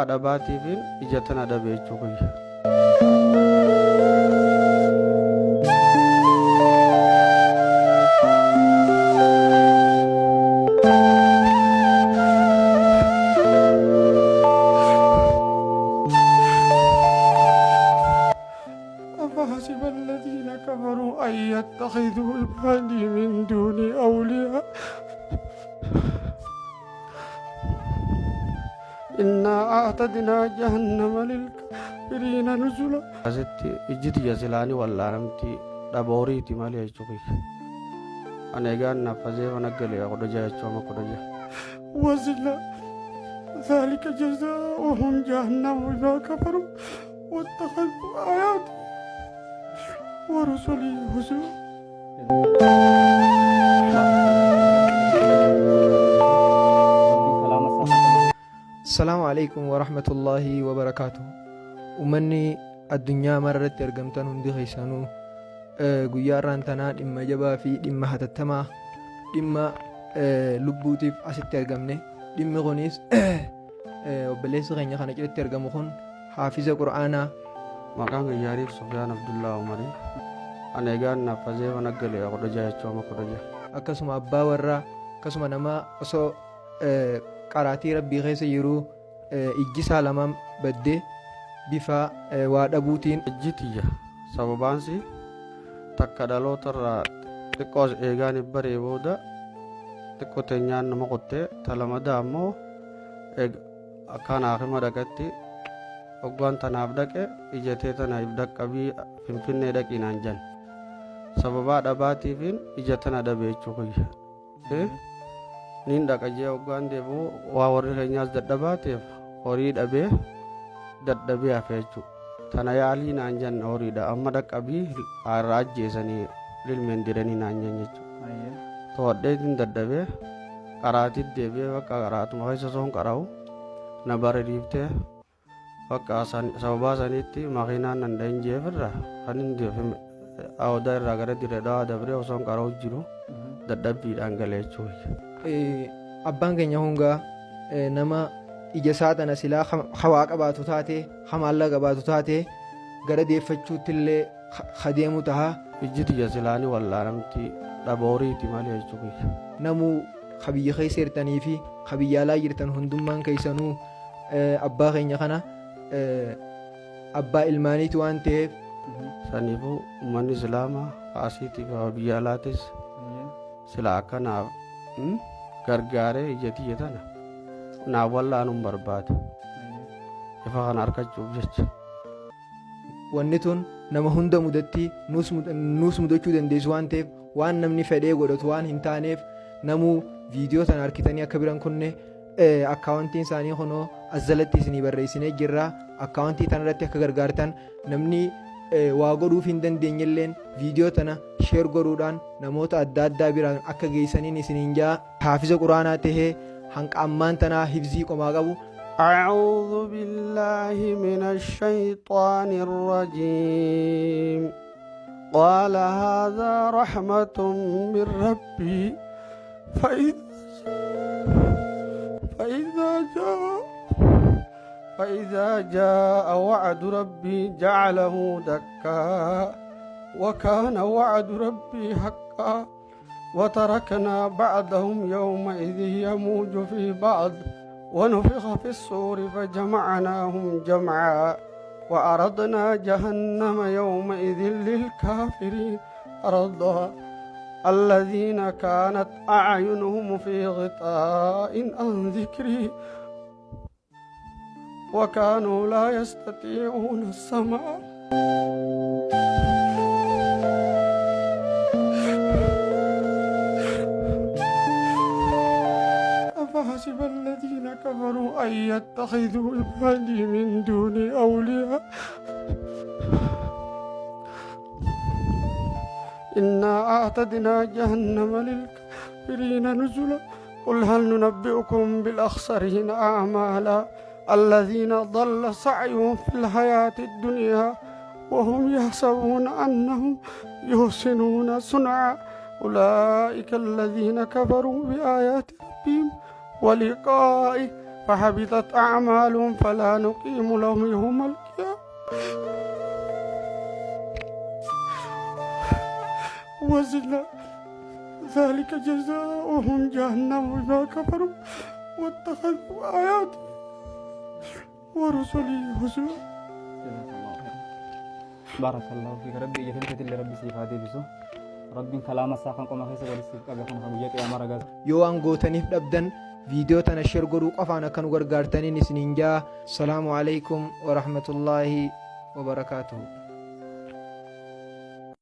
sababa dhabaatiifin ija tana dhabe jechuudha. أفحسب الذين كفروا أن يتخذوا عبادي من دوني أولياء إنا أعتدنا جهنم للكافرين نزلا. Asitti ijjiti jasilaanii wallaalamti dhabooriiti malee jechuudha. Ani egaan nafasee mana galee kudha jaha jechuudha kudha jaha. وزلا ذلك جزاؤهم جهنم بما كفروا واتخذوا آياتي ورسلي هزوا. السلام عليكم ورحمة الله وبركاته. أمني الدنيا مرت ترجمتن هندي خيسانو غياران تنا دم جبا في دم هتتما دم لبوتيف أسيت ترجمني دم غنيس وبليس غني خانة كده ترجمهون حافظ القرآن. Maqaan guyyaariif Sufyaan Abdullaa Umarii. Ani egaan nafasee mana galee kudha jaha jechuudha kudha jaha. Akkasuma abbaa warraa akkasuma nama osoo qaraatii rabbii keessa jiru ijjisaa lamaan baddee bifa waa dhabuutiin Ijjitiyya sababaansi takka dhalootarraa xiqqoos eegaan baree booda xiqqoo teenyaan nama qottee talamadaa ammoo akkaan haakima dhaqatti hoggaan tanaaf dhaqe ijatee tanaaf dhaqqabii finfinnee dhaqiinaan jan sababaa dhabaatiifin ija tana dhabe jechuudha. Nin dhaqajee hoggaan deebi'u waa warri keenyaas dadhabaateef horii dhabee dadhabee hafe jechuudha. Tana yaalii naan jan horiidha amma dhaqqabii irraa ajjeesanii lilmeen diranii naan jan jechuudha. To'adheetiin dadhabee qaraatii deebi'ee bakka qaraatuma keessa soon qara'u na barariiftee bakka sababaa saniitti makiinaan nan dhahin jeefirra kan hin deefime awdaa irraa gara direedhaa dabree osoon qara'u jiru dadhabbiidhaan galee jechuudha. abbaan keenya hungaa nama ija isaa tana silaa hawaa qabaatu taate hamaallaa qabaatu taate gara deeffachuutti illee kadeemu taha. Ijjiti jasilaanii wallaalamti dhabooriiti malee jechuudha. Namuu kabiyya keessa jirtanii fi kabiyya alaa jirtan hundummaan keessanuu abbaa keenya kana abbaa ilmaaniiti waan ta'eef saniifuu uummanni islaamaa asiitii fi biyya alaatis sila akkanaaf gargaaree ijjatiyya tana naaf wallaanuun barbaada ifa kana argachuuf jecha. Wanni tun nama hunda mudatti nuus mudachuu dandeessu waan ta'eef waan namni fedhee godhatu waan hin taaneef namuu viidiyoo tana harkitanii akka biran kunne akkaawwantiin isaanii kunoo as jalatti isinii barreessinee jirra. Akkaawwantii tanarratti akka gargaartan namni waa godhuuf hin dandeenyelleen viidiyoo tana sheer godhuudhaan namoota adda addaa biraan akka geessaniin isiniin jaa haafiza quraanaa tahee hanqa ammaan tanaa hifzii qomaa qabu. أعوذ بالله من الشيطان الرجيم. قال هذا رحمة من ربي فإذا جاء وعد ربي جعله دكا وكان وعد ربي حقا وتركنا بعضهم يومئذ يموج في بعض ونفخ في الصور فجمعناهم جمعا وأردنا جهنم يومئذ للكافرين عرضا الذين كانت أعينهم في غطاء عن ذكري وكانوا لا يستطيعون السمع. أفحسب الذين كفروا أن يتخذوا عبادي من دوني أولياء إنا أعتدنا جهنم للكافرين نزلا. قل هل ننبئكم بالأخسرين أعمالا الذين ضل سعيهم في الحياة الدنيا وهم يحسبون أنهم يحسنون صنعا أولئك الذين كفروا بآيات ربهم ولقائه فحبطت أعمالهم فلا نقيم لهم يوم القيامة وزل ذلك جزاؤهم جهنم بما كفروا واتخذوا آياتي ورسلي هزوا. بارك الله فيك ربي جهلت اللي ربي سيف هذه بسو ربي كلام الساخن قوم خيس ولسيف قبل خن خبيت يا مرغا yoo aangootaniif dhabdan viidiyoo tana share godhuu qofaan akka nu gargaartaniin isiniin jaa. Salaamu alaikum wa rahmatullaahi wa barakaatuhu.